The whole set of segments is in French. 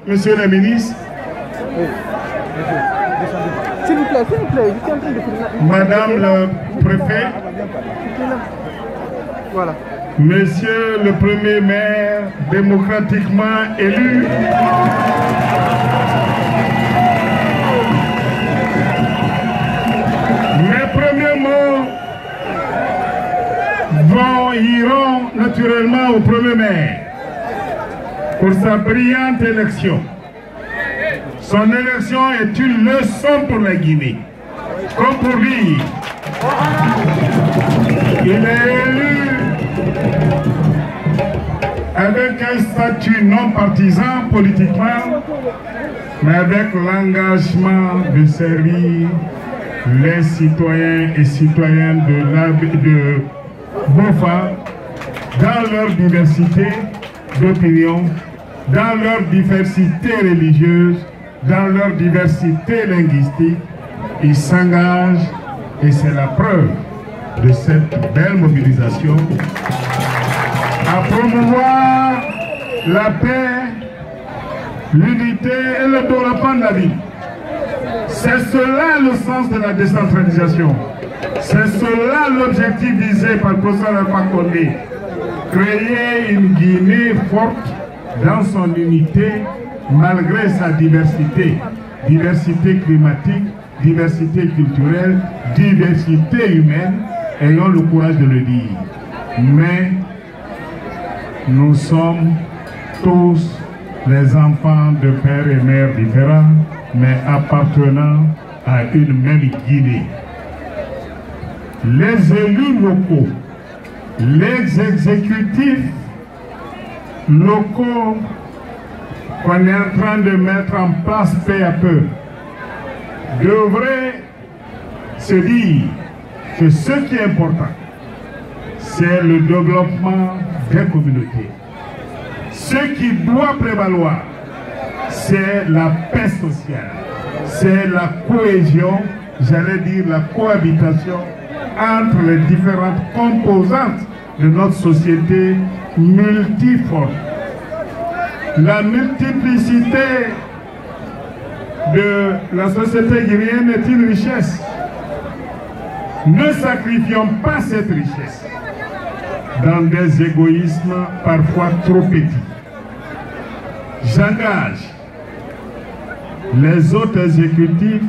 monsieur le ministre. S'il vous plaît, je suis en train de filmer. Madame le préfet. Voilà. Monsieur le premier maire démocratiquement élu. Mes premiers mots iront naturellement au premier maire pour sa brillante élection. Son élection est une leçon pour la Guinée. Comme pour lui, il est élu avec un statut non partisan politiquement, mais avec l'engagement de servir les citoyens et citoyennes de Bofa dans leur diversité d'opinion, dans leur diversité religieuse, dans leur diversité linguistique. Ils s'engagent et c'est la preuve de cette belle mobilisation à promouvoir la paix, l'unité et le développement de la vie. C'est cela le sens de la décentralisation. C'est cela l'objectif visé par le professeur Alpha Condé. Créer une Guinée forte dans son unité malgré sa diversité. Diversité climatique, diversité culturelle, diversité humaine, ayons le courage de le dire. Mais nous sommes tous les enfants de pères et mères différents, mais appartenant à une même Guinée. Les élus locaux, les exécutifs locaux qu'on est en train de mettre en place peu à peu devraient se dire que ce qui est important, c'est le développement des communautés. Ce qui doit prévaloir, c'est la paix sociale, c'est la cohésion, j'allais dire la cohabitation entre les différentes composantes de notre société multiforme. La multiplicité de la société guinéenne est une richesse. Ne sacrifions pas cette richesse dans des égoïsmes parfois trop petits. J'engage les autres exécutifs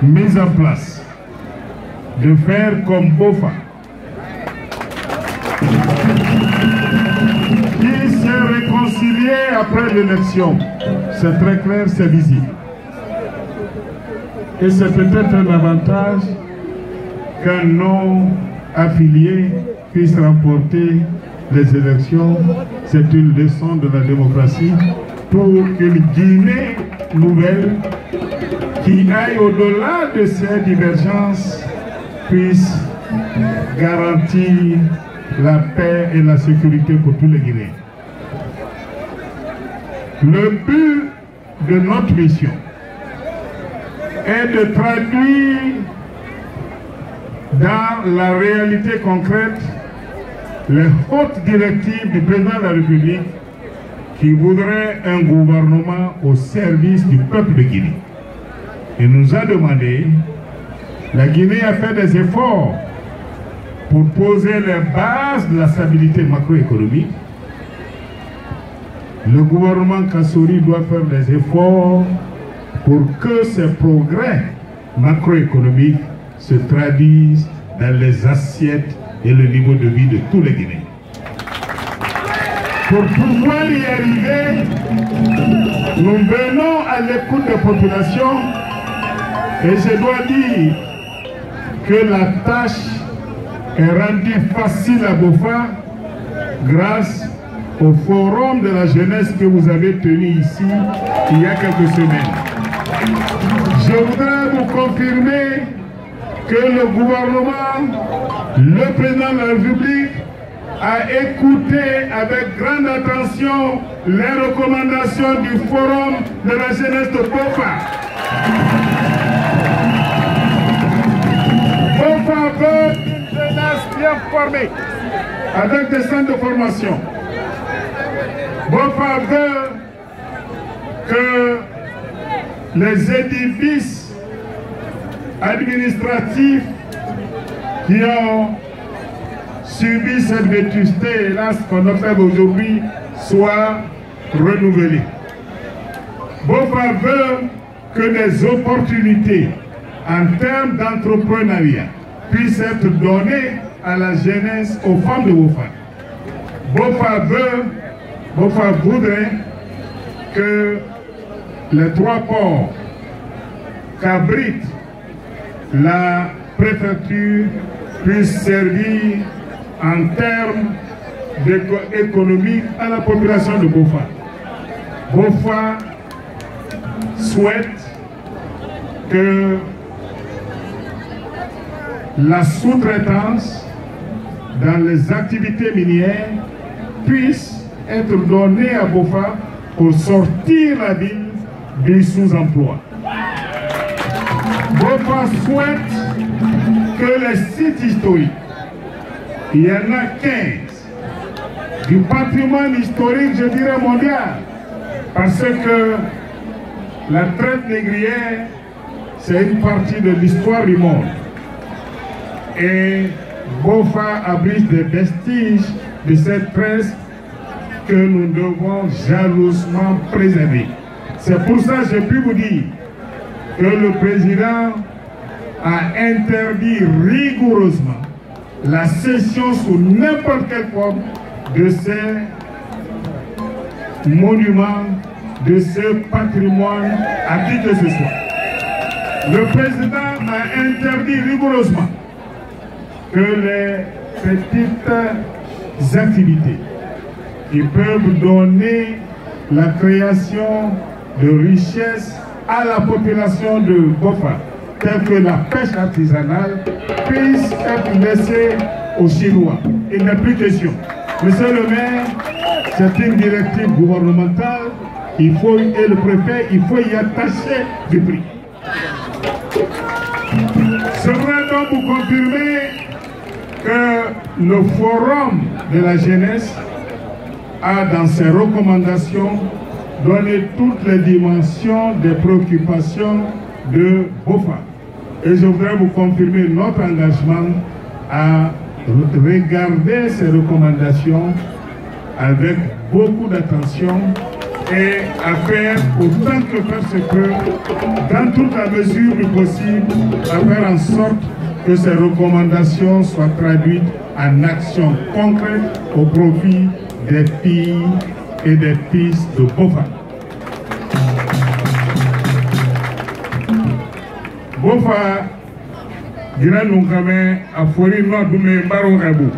mis en place de faire comme Bofa, qui s'est réconcilié après l'élection. C'est très clair, c'est visible. Et c'est peut-être un avantage qu'un non-affilié puisse remporter les élections. C'est une leçon de la démocratie pour une Guinée nouvelle qui aille au-delà de ces divergences, puisse garantir la paix et la sécurité pour tous les Guinéens. Le but de notre mission est de traduire dans la réalité concrète les hautes directives du président de la République qui voudrait un gouvernement au service du peuple de Guinée. Il nous a demandé, la Guinée a fait des efforts pour poser les bases de la stabilité macroéconomique. Le gouvernement Kassory doit faire des efforts pour que ces progrès macroéconomiques se traduisent dans les assiettes et le niveau de vie de tous les Guinéens. Pour pouvoir y arriver, nous venons à l'écoute des populations et je dois dire que la tâche est rendue facile à Bofa grâce au forum de la jeunesse que vous avez tenu ici il y a quelques semaines. Je voudrais vous confirmer que le gouvernement, le président de la République, a écouté avec grande attention les recommandations du forum de la jeunesse de Bofa. Bofa veut une jeunesse bien formée, avec des centres de formation. Bofa veut que les édifices administratifs qui ont subi cette vétusté, hélas, qu'on observe aujourd'hui, soient renouvelés. Bofa veut que des opportunités en termes d'entrepreneuriat puissent être données à la jeunesse, aux femmes de Bofa. Bofa voudrait que les 3 ports qu'abrite la préfecture puissent servir en termes économiques à la population de Bofa. Bofa souhaite que la sous-traitance dans les activités minières puisse être donnée à Bofa pour sortir la ville du sous-emploi. Bofa souhaite que les sites historiques, il y en a 15, du patrimoine historique, je dirais mondial, parce que la traite négrière, c'est une partie de l'histoire du monde. Et Bofa abrite des vestiges de cette traite que nous devons jalousement préserver. C'est pour ça que j'ai pu vous dire que le président a interdit rigoureusement la cession sous n'importe quelle forme de ces monuments, de ce patrimoine à qui que ce soit. Le président a interdit rigoureusement que les petites activités qui peuvent donner la création de richesses à la population de Bofa, telles que la pêche artisanale, puissent être laissées aux Chinois. Il n'est plus question. Monsieur le maire, c'est une directive gouvernementale, et le préfet, il faut y attacher du prix. Je voudrais donc vous confirmer que le forum de la jeunesse a dans ses recommandations donné toutes les dimensions des préoccupations de Bofa. Et je voudrais vous confirmer notre engagement à regarder ces recommandations avec beaucoup d'attention et à faire autant que faire se peut, dans toute la mesure du possible, à faire en sorte que ces recommandations soient traduites en actions concrètes au profit des filles et des fils de Bofa. Bofa, dina nous a fourni notre numéro.